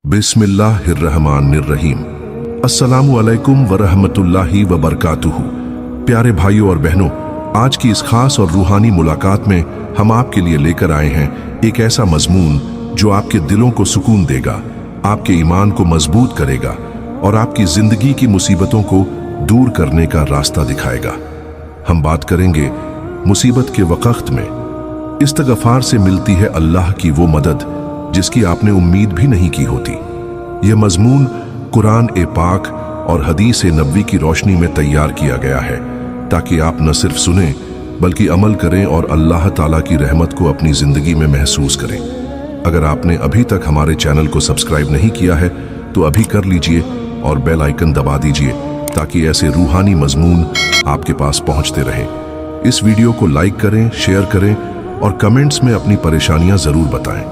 बिस्मिल्लाहिर्रहमानिर्रहीम। अस्सलामु अलैकुम वरहमतुल्लाहि वबरकातुहू। प्यारे भाइयों और बहनों, आज की इस खास और रूहानी मुलाकात में हम आपके लिए लेकर आए हैं एक ऐसा मजमून जो आपके दिलों को सुकून देगा, आपके ईमान को मजबूत करेगा और आपकी जिंदगी की मुसीबतों को दूर करने का रास्ता दिखाएगा। हम बात करेंगे मुसीबत के वक्त में इस्तगफार से मिलती है अल्लाह की वो मदद जिसकी आपने उम्मीद भी नहीं की होती। यह मजमून कुरान ए पाक और हदीस ए नबवी की रोशनी में तैयार किया गया है ताकि आप न सिर्फ सुने बल्कि अमल करें और अल्लाह ताला की रहमत को अपनी जिंदगी में महसूस करें। अगर आपने अभी तक हमारे चैनल को सब्सक्राइब नहीं किया है तो अभी कर लीजिए और बेल आइकन दबा दीजिए ताकि ऐसे रूहानी मजमून आपके पास पहुंचते रहें। इस वीडियो को लाइक करें, शेयर करें और कमेंट्स में अपनी परेशानियां जरूर बताएं।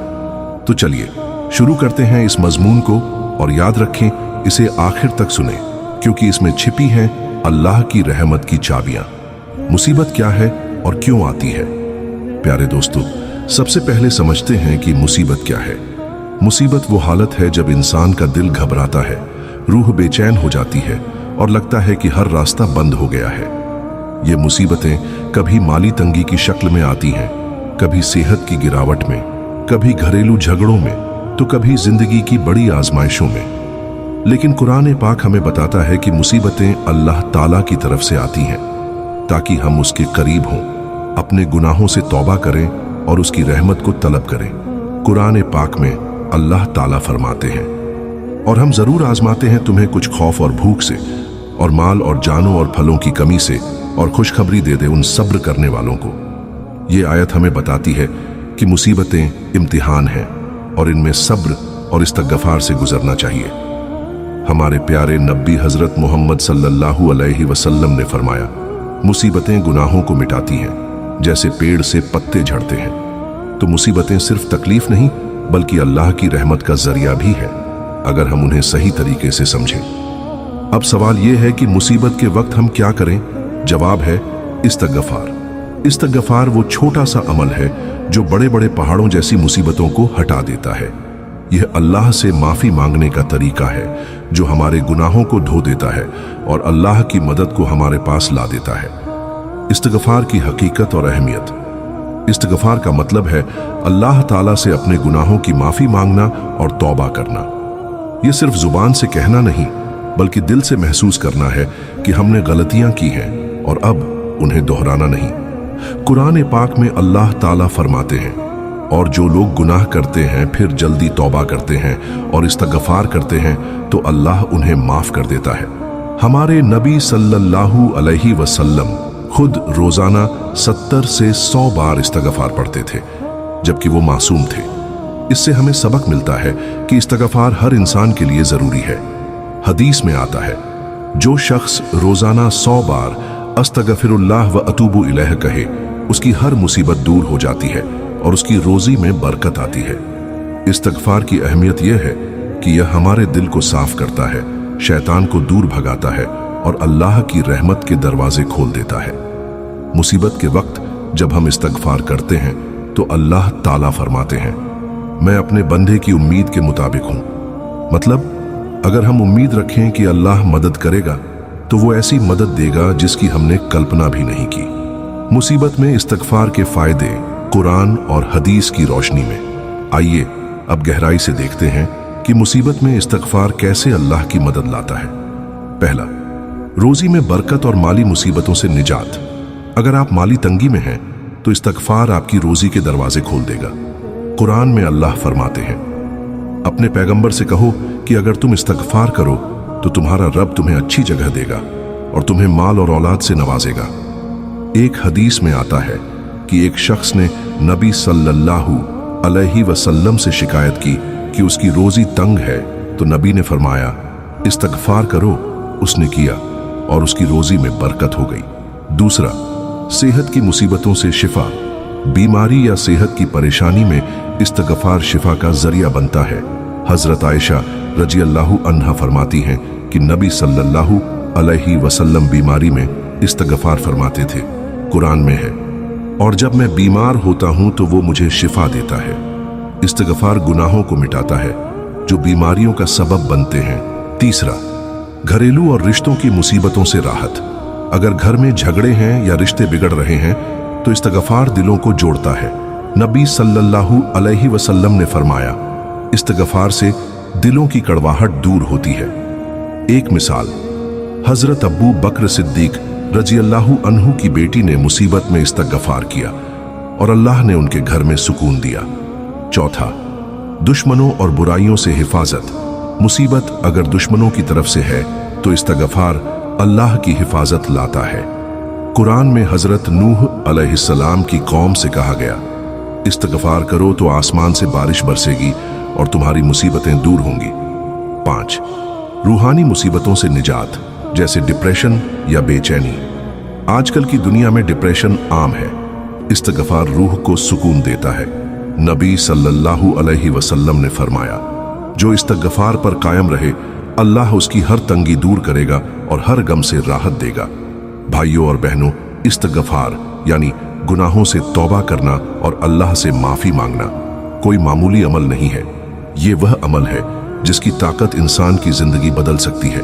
तो चलिए शुरू करते हैं इस मजमून को, और याद रखें इसे आखिर तक सुनें क्योंकि इसमें छिपी हैं अल्लाह की रहमत की चाबियां। मुसीबत क्या है और क्यों आती है? प्यारे दोस्तों, सबसे पहले समझते हैं कि मुसीबत क्या है। मुसीबत वो हालत है जब इंसान का दिल घबराता है, रूह बेचैन हो जाती है और लगता है कि हर रास्ता बंद हो गया है। ये मुसीबतें कभी माली तंगी की शक्ल में आती हैं, कभी सेहत की गिरावट में, कभी घरेलू झगड़ों में, तो कभी जिंदगी की बड़ी आजमाइशों में। लेकिन कुरान पाक हमें बताता है कि मुसीबतें अल्लाह ताला की तरफ से आती हैं ताकि हम उसके करीब हों, अपने गुनाहों से तौबा करें और उसकी रहमत को तलब करें। कुरान पाक में अल्लाह ताला फरमाते हैं, और हम जरूर आजमाते हैं तुम्हें कुछ खौफ और भूख से, और माल और जानों और फलों की कमी से, और खुशखबरी दे दे उन सब्र करने वालों को। ये आयत हमें बताती है कि मुसीबतें इम्तिहान हैं और इनमें सब्र और इस्तगफार से गुजरना चाहिए। हमारे प्यारे नबी हजरत मोहम्मद सल्लल्लाहु अलैहि वसल्लम ने फरमाया, मुसीबतें गुनाहों को मिटाती हैं जैसे पेड़ से पत्ते झड़ते हैं। तो मुसीबतें सिर्फ तकलीफ नहीं बल्कि अल्लाह की रहमत का जरिया भी है अगर हम उन्हें सही तरीके से समझें। अब सवाल यह है कि मुसीबत के वक्त हम क्या करें? जवाब है इस्तगफार। इस्तगफार वो छोटा सा अमल है जो बड़े बड़े पहाड़ों जैसी मुसीबतों को हटा देता है। यह अल्लाह से माफी मांगने का तरीका है जो हमारे गुनाहों को धो देता है और अल्लाह की मदद को हमारे पास ला देता है। इस्तगफार की हकीकत और अहमियत। इस्तगफार का मतलब है अल्लाह ताला से अपने गुनाहों की माफी मांगना और तौबा करना। यह सिर्फ जुबान से कहना नहीं बल्कि दिल से महसूस करना है कि हमने गलतियां की हैं और अब उन्हें दोहराना नहीं। कुरान पाक में अल्लाह ताला फरमाते हैं, और जो लोग गुनाह करते हैं फिर जल्दी तौबा करते हैं और इस्तगफार करते हैं तो अल्लाह उन्हें माफ कर देता है। हमारे नबी सल्लल्लाहु अलैहि वसल्लम खुद रोजाना 70 से 100 बार इस्तगफार पढ़ते थे जबकि वो मासूम थे। इससे हमें सबक मिलता है कि इस्तगफार हर इंसान के लिए जरूरी है। हदीस में आता है, जो शख्स रोजाना 100 बार अस्तगफिरुल्लाह व अतूबु इलैह कहे उसकी हर मुसीबत दूर हो जाती है और उसकी रोजी में बरकत आती है। इस्तगफार की अहमियत यह है कि यह हमारे दिल को साफ करता है, शैतान को दूर भगाता है और अल्लाह की रहमत के दरवाजे खोल देता है। मुसीबत के वक्त जब हम इस्तगफार करते हैं तो अल्लाह ताला फरमाते हैं, मैं अपने बंदे की उम्मीद के मुताबिक हूं। मतलब अगर हम उम्मीद रखें कि अल्लाह मदद करेगा तो वो ऐसी मदद देगा जिसकी हमने कल्पना भी नहीं की। मुसीबत में इस्तगफार के फायदे कुरान और हदीस की रोशनी में। आइए अब गहराई से देखते हैं कि मुसीबत में इस्तगफार कैसे अल्लाह की मदद लाता है। पहला, रोजी में बरकत और माली मुसीबतों से निजात। अगर आप माली तंगी में हैं तो इस्तगफार आपकी रोजी के दरवाजे खोल देगा। कुरान में अल्लाह फरमाते हैं, अपने पैगंबर से कहो कि अगर तुम इस्तगफार करो तो तुम्हारा रब तुम्हें अच्छी जगह देगा और तुम्हें माल और औलाद से नवाजेगा। एक हदीस में आता है कि एक शख्स ने नबी सल्लल्लाहु अलैहि वसल्लम से शिकायत की कि उसकी रोजी तंग है, तो नबी ने फरमाया, इस्तगफार करो। उसने किया और उसकी रोजी में बरकत हो गई। दूसरा, सेहत की मुसीबतों से शिफा। बीमारी या सेहत की परेशानी में इस्तगफार शिफा का जरिया बनता है। हजरत आयशा रजी अल्लाहु अन्हा फरमाती हैं कि नबी सल्लल्लाहु अलैहि वसल्लम बीमारी में इस्तगफार फरमाते थे। कुरान में है, और जब मैं बीमार होता हूं तो वो मुझे शिफा देता है। इस्तगफार गुनाहों को मिटाता है, जो बीमारियों का सबब बनते हैं। तीसरा, घरेलू और रिश्तों की मुसीबतों से राहत। अगर घर में झगड़े हैं या रिश्ते बिगड़ रहे हैं तो इस्तगफार दिलों को जोड़ता है। नबी सल्लल्लाहु अलैहि वसल्लम ने फरमाया, इस्तगफार से दिलों की कड़वाहट दूर होती है। एक मिसाल, हजरत अब्बू बकर सिद्दीक रज़ियल्लाहु अन्हु की बेटी ने मुसीबत में इस्तगफार किया और अल्लाह ने उनके घर में सुकून दिया। चौथा, दुश्मनों और बुराइयों से हिफाजत। मुसीबत अगर दुश्मनों की तरफ से है तो इस्तगफार अल्लाह की हिफाजत लाता है। कुरान में हजरत नूह अलैहिस्सलाम की कौम से कहा गया, इस्तगफार करो तो आसमान से बारिश बरसेगी और तुम्हारी मुसीबतें दूर होंगी। 5, रूहानी मुसीबतों से निजात, जैसे डिप्रेशन या बेचैनी। आजकल की दुनिया में डिप्रेशन आम है। इस्तगफार रूह को सुकून देता है। नबी सल्लल्लाहु अलैहि वसल्लम ने फरमाया, जो इस्तगफार पर कायम रहे अल्लाह उसकी हर तंगी दूर करेगा और हर गम से राहत देगा। भाइयों और बहनों, इस्तगफार यानी गुनाहों से तौबा करना और अल्लाह से माफी मांगना कोई मामूली अमल नहीं है। ये वह अमल है जिसकी ताकत इंसान की जिंदगी बदल सकती है।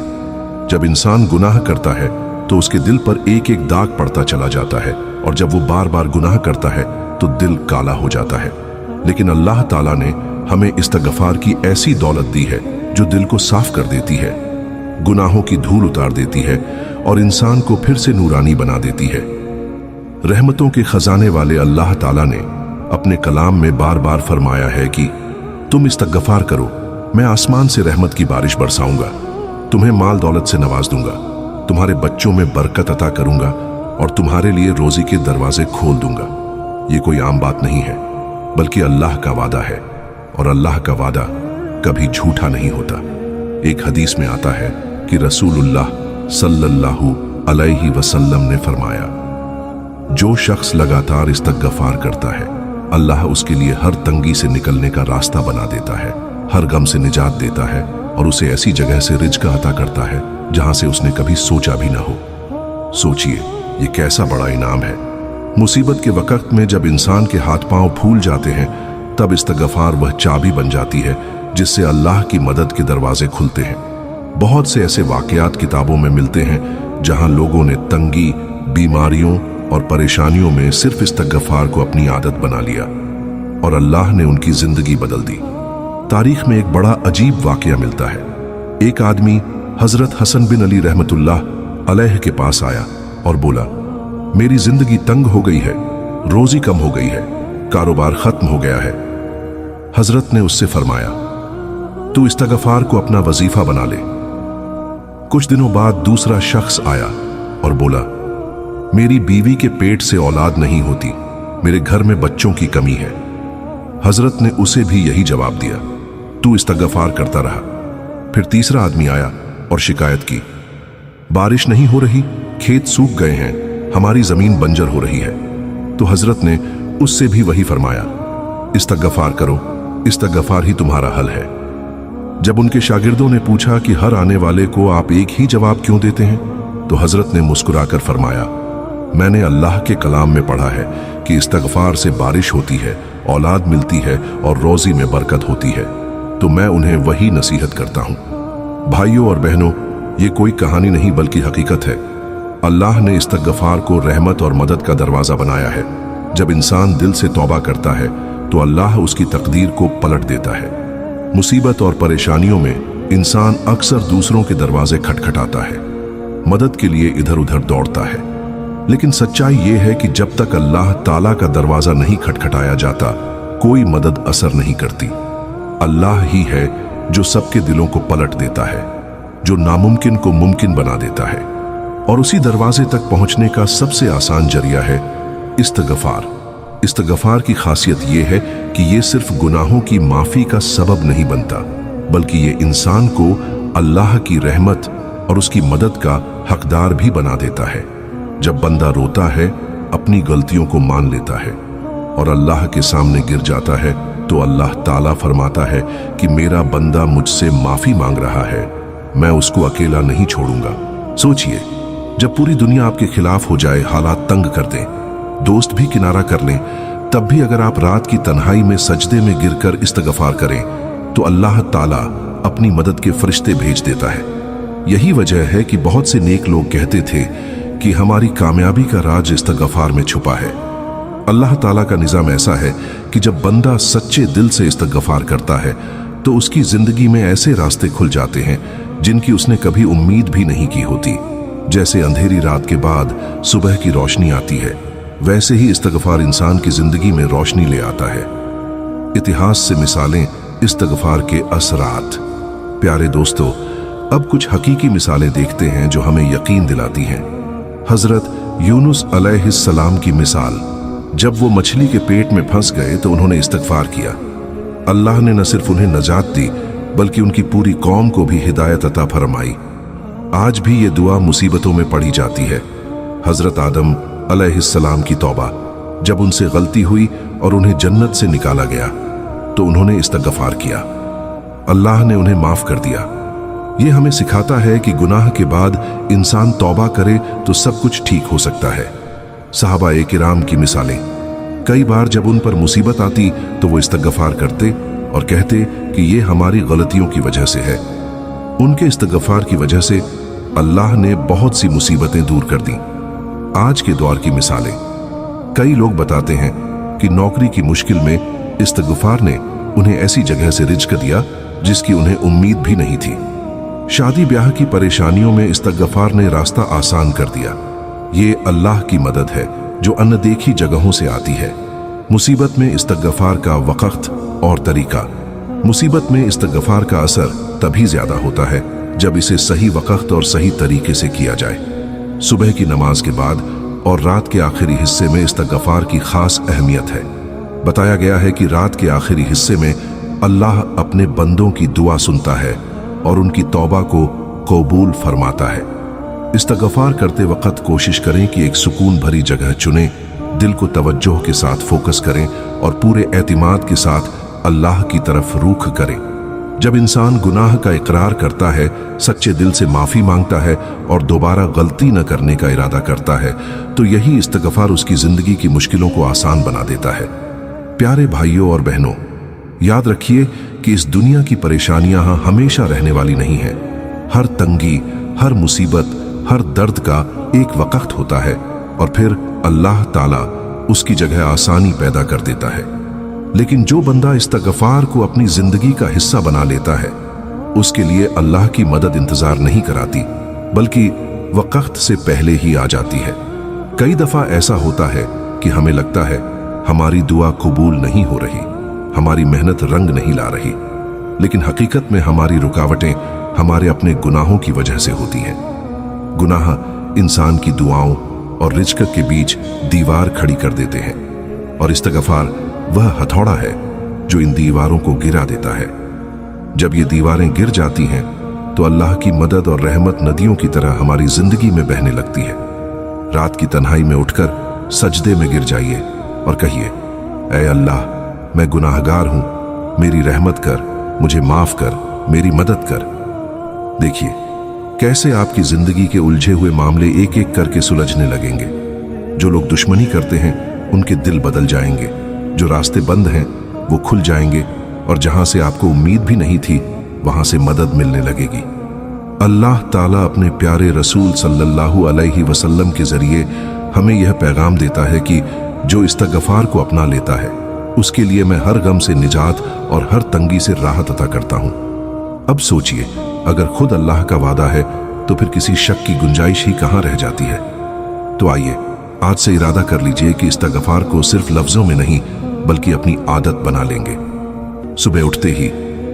जब इंसान गुनाह करता है तो उसके दिल पर एक एक दाग पड़ता चला जाता है और जब वो बार बार गुनाह करता है तो दिल काला हो जाता है। लेकिन अल्लाह ताला ने हमें इस्तगफार की ऐसी दौलत दी है जो दिल को साफ कर देती है, गुनाहों की धूल उतार देती है और इंसान को फिर से नूरानी बना देती है। रहमतों के खजाने वाले अल्लाह ताला ने अपने कलाम में बार बार फरमाया है कि तुम इस्तगफार करो, मैं आसमान से रहमत की बारिश बरसाऊंगा, तुम्हें माल दौलत से नवाज दूंगा, तुम्हारे बच्चों में बरकत अता करूंगा और तुम्हारे लिए रोजी के दरवाजे खोल दूंगा। ये कोई आम बात नहीं है, बल्कि अल्लाह का वादा है और अल्लाह का वादा कभी झूठा नहीं होता। एक हदीस में आता है कि रसूलुल्लाह सल्लल्लाहु अलैहि वसल्लम ने फरमाया, जो शख्स लगातार इस्तगफार करता है अल्लाह उसके लिए हर तंगी से निकलने का रास्ता बना देता है, हर गम से निजात देता है और उसे ऐसी जगह से रिज़्क़ अता करता है जहां से उसने कभी सोचा भी ना हो। सोचिए, ये कैसा बड़ा इनाम है। मुसीबत के वक्त में जब इंसान के हाथ पांव फूल जाते हैं तब इस्तगफार वह चाबी बन जाती है जिससे अल्लाह की मदद के दरवाजे खुलते हैं। बहुत से ऐसे वाकयात किताबों में मिलते हैं जहां लोगों ने तंगी, बीमारियों और परेशानियों में सिर्फ इस्तगफार को अपनी आदत बना लिया और अल्लाह ने उनकी जिंदगी बदल दी। तारीख में एक बड़ा अजीब वाकया मिलता है। एक आदमी हजरत हसन बिन अली रहमतुल्लाह अलैह के पास आया और बोला, मेरी जिंदगी तंग हो गई है, रोजी कम हो गई है, कारोबार खत्म हो गया है। हजरत ने उससे फरमाया, तू इस्तगफार को अपना वजीफा बना ले। कुछ दिनों बाद दूसरा शख्स आया और बोला, मेरी बीवी के पेट से औलाद नहीं होती, मेरे घर में बच्चों की कमी है। हजरत ने उसे भी यही जवाब दिया, तू इस्तगफार करता रहा। फिर तीसरा आदमी आया और शिकायत की, बारिश नहीं हो रही, खेत सूख गए हैं, हमारी जमीन बंजर हो रही है। तो हजरत ने उससे भी वही फरमाया, इस्तगफार करो, इस्तगफार ही तुम्हारा हल है। जब उनके शागिर्दों ने पूछा कि हर आने वाले को आप एक ही जवाब क्यों देते हैं, तो हजरत ने मुस्कुराकर फरमाया, मैंने अल्लाह के कलाम में पढ़ा है कि इस्तगफार से बारिश होती है, औलाद मिलती है और रोजी में बरकत होती है, तो मैं उन्हें वही नसीहत करता हूं। भाइयों और बहनों, ये कोई कहानी नहीं बल्कि हकीकत है। अल्लाह ने इस्तगफार को रहमत और मदद का दरवाजा बनाया है। जब इंसान दिल से तौबा करता है तो अल्लाह उसकी तकदीर को पलट देता है। मुसीबत और परेशानियों में इंसान अक्सर दूसरों के दरवाजे खटखटाता है, मदद के लिए इधर उधर दौड़ता है, लेकिन सच्चाई ये है कि जब तक अल्लाह ताला का दरवाजा नहीं खटखटाया जाता कोई मदद असर नहीं करती। अल्लाह ही है जो सबके दिलों को पलट देता है, जो नामुमकिन को मुमकिन बना देता है, और उसी दरवाजे तक पहुंचने का सबसे आसान जरिया है इस्तगफार। इस्तगफार की खासियत यह है कि यह सिर्फ गुनाहों की माफी का सबब नहीं बनता, बल्कि ये इंसान को अल्लाह की रहमत और उसकी मदद का हकदार भी बना देता है। जब बंदा रोता है, अपनी गलतियों को मान लेता है और अल्लाह के सामने गिर जाता है, तो अल्लाह ताला फरमाता है कि मेरा बंदा मुझसे माफी मांग रहा है, मैं उसको अकेला नहीं छोड़ूंगा। सोचिए, जब पूरी दुनिया आपके खिलाफ हो जाए, हालात तंग कर दें, दोस्त भी किनारा कर लें, तब भी अगर आप रात की तन्हाई में सजदे में गिरकर इस्तगफार करें तो अल्लाह ताला अपनी मदद के फरिश्ते भेज देता है। यही वजह है कि बहुत से नेक लोग कहते थे कि हमारी कामयाबी का राज इस्तगफार में छुपा है। अल्लाह ताला का निज़ाम ऐसा है कि जब बंदा सच्चे दिल से इस्तगफार करता है तो उसकी जिंदगी में ऐसे रास्ते खुल जाते हैं जिनकी उसने कभी उम्मीद भी नहीं की होती। जैसे अंधेरी रात के बाद सुबह की रोशनी आती है, वैसे ही इस्तगफार इंसान की जिंदगी में रोशनी ले आता है। इतिहास से मिसालें इस्तगफार के असरात। प्यारे दोस्तों, अब कुछ हकीकी मिसालें देखते हैं जो हमें यकीन दिलाती हैं। हजरत यूनुस अलैहिस्सलाम की मिसाल। जब वो मछली के पेट में फंस गए तो उन्होंने इस्तगफार किया। अल्लाह ने न सिर्फ उन्हें नजात दी बल्कि उनकी पूरी कौम को भी हिदायत अता फरमाई। आज भी ये दुआ मुसीबतों में पढ़ी जाती है। हजरत आदम अलैहिस्सलाम की तौबा। जब उनसे गलती हुई और उन्हें जन्नत से निकाला गया तो उन्होंने इस्तगफार किया। अल्लाह ने उन्हें माफ कर दिया। ये हमें सिखाता है कि गुनाह के बाद इंसान तौबा करे तो सब कुछ ठीक हो सकता है। सहाबाए किराम की मिसालें। कई बार जब उन पर मुसीबत आती तो वो इस्तगफार करते और कहते कि ये हमारी गलतियों की वजह से है। उनके इस्तगफार की वजह से अल्लाह ने बहुत सी मुसीबतें दूर कर दी। आज के दौर की मिसालें। कई लोग बताते हैं कि नौकरी की मुश्किल में इस्तगफार ने उन्हें ऐसी जगह से रिज़्क दिया जिसकी उन्हें उम्मीद भी नहीं थी। शादी ब्याह की परेशानियों में इस्तगफार ने रास्ता आसान कर दिया। ये अल्लाह की मदद है जो अनदेखी जगहों से आती है। मुसीबत में इस्तगफार का वक़्त और तरीका। मुसीबत में इस्तगफार का असर तभी ज्यादा होता है जब इसे सही वक़्त और सही तरीके से किया जाए। सुबह की नमाज के बाद और रात के आखिरी हिस्से में इस्तगफार की खास अहमियत है। बताया गया है कि रात के आखिरी हिस्से में अल्लाह अपने बंदों की दुआ सुनता है और उनकी तौबा को कबूल फरमाता है। इस्तगफार करते वक्त कोशिश करें कि एक सुकून भरी जगह चुनें, दिल को तवज्जो के साथ फोकस करें और पूरे एतिमाद के साथ अल्लाह की तरफ रुख करें। जब इंसान गुनाह का इकरार करता है, सच्चे दिल से माफी मांगता है और दोबारा गलती न करने का इरादा करता है तो यही इस्तगफार उसकी जिंदगी की मुश्किलों को आसान बना देता है। प्यारे भाइयों और बहनों, याद रखिए कि इस दुनिया की परेशानियां हमेशा रहने वाली नहीं है। हर तंगी, हर मुसीबत, हर दर्द का एक वक़्त होता है और फिर अल्लाह ताला उसकी जगह आसानी पैदा कर देता है। लेकिन जो बंदा इस्तगफार को अपनी जिंदगी का हिस्सा बना लेता है, उसके लिए अल्लाह की मदद इंतजार नहीं कराती बल्कि वक़्त से पहले ही आ जाती है। कई दफा ऐसा होता है कि हमें लगता है हमारी दुआ कबूल नहीं हो रही, हमारी मेहनत रंग नहीं ला रही, लेकिन हकीकत में हमारी रुकावटें हमारे अपने गुनाहों की वजह से होती हैं। गुनाह इंसान की दुआओं और रिज़्क के बीच दीवार खड़ी कर देते हैं और इस्तगफार वह हथौड़ा है जो इन दीवारों को गिरा देता है। जब ये दीवारें गिर जाती हैं तो अल्लाह की मदद और रहमत नदियों की तरह हमारी जिंदगी में बहने लगती है। रात की तन्हाई में उठकर सजदे में गिर जाइए और कहिए, ऐ अल्लाह, मैं गुनाहगार हूं, मेरी रहमत कर, मुझे माफ कर, मेरी मदद कर। देखिए कैसे आपकी जिंदगी के उलझे हुए मामले एक एक करके सुलझने लगेंगे। जो लोग दुश्मनी करते हैं उनके दिल बदल जाएंगे, जो रास्ते बंद हैं वो खुल जाएंगे और जहां से आपको उम्मीद भी नहीं थी वहां से मदद मिलने लगेगी। अल्लाह ताला अपने प्यारे रसूल सल्लल्लाहु अलैहि वसल्लम के जरिए हमें यह पैगाम देता है कि जो इस्तगफार को अपना लेता है उसके लिए मैं हर गम से निजात और हर तंगी से राहत अता करता हूं। अब सोचिए, अगर खुद अल्लाह का वादा है तो फिर किसी शक की गुंजाइश ही कहां रह जाती है। तो आइए आज से इरादा कर लीजिए कि इस्तगफार को सिर्फ लफ्जों में नहीं बल्कि अपनी आदत बना लेंगे। सुबह उठते ही,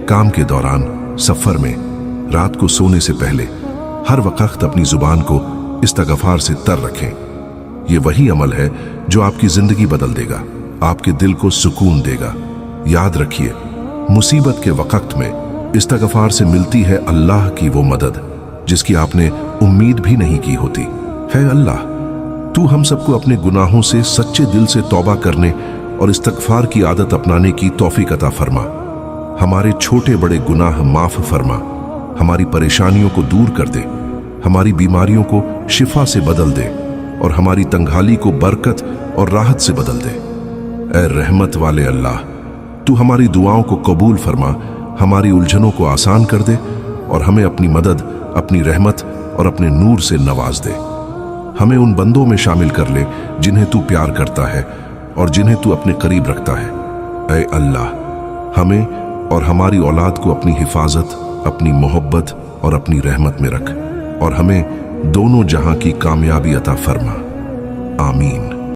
काम के दौरान, सफर में, रात को सोने से पहले हर वक्त अपनी जुबान को इस्तगफार से तर रखें। ये वही अमल है जो आपकी जिंदगी बदल देगा, आपके दिल को सुकून देगा। याद रखिए, मुसीबत के वक्त में इस्तगफार से मिलती है अल्लाह की वो मदद जिसकी आपने उम्मीद भी नहीं की होती। है अल्लाह, तू हम सबको अपने गुनाहों से सच्चे दिल से तौबा करने और इस्तगफार की आदत अपनाने की तौफीक अता फरमा। हमारे छोटे बड़े गुनाह माफ फरमा, हमारी परेशानियों को दूर कर दे, हमारी बीमारियों को शिफा से बदल दे और हमारी तंगहाली को बरकत और राहत से बदल दे। ऐ रहमत वाले अल्लाह, तू हमारी दुआओं को कबूल फरमा हमारी उलझनों को आसान कर दे और हमें अपनी मदद, अपनी रहमत और अपने नूर से नवाज दे। हमें उन बंदों में शामिल कर ले जिन्हें तू प्यार करता है और जिन्हें तू अपने करीब रखता है। ऐ अल्लाह, हमें और हमारी औलाद को अपनी हिफाजत, अपनी मोहब्बत और अपनी रहमत में रख और हमें दोनों जहां की कामयाबी अता फरमा। आमीन।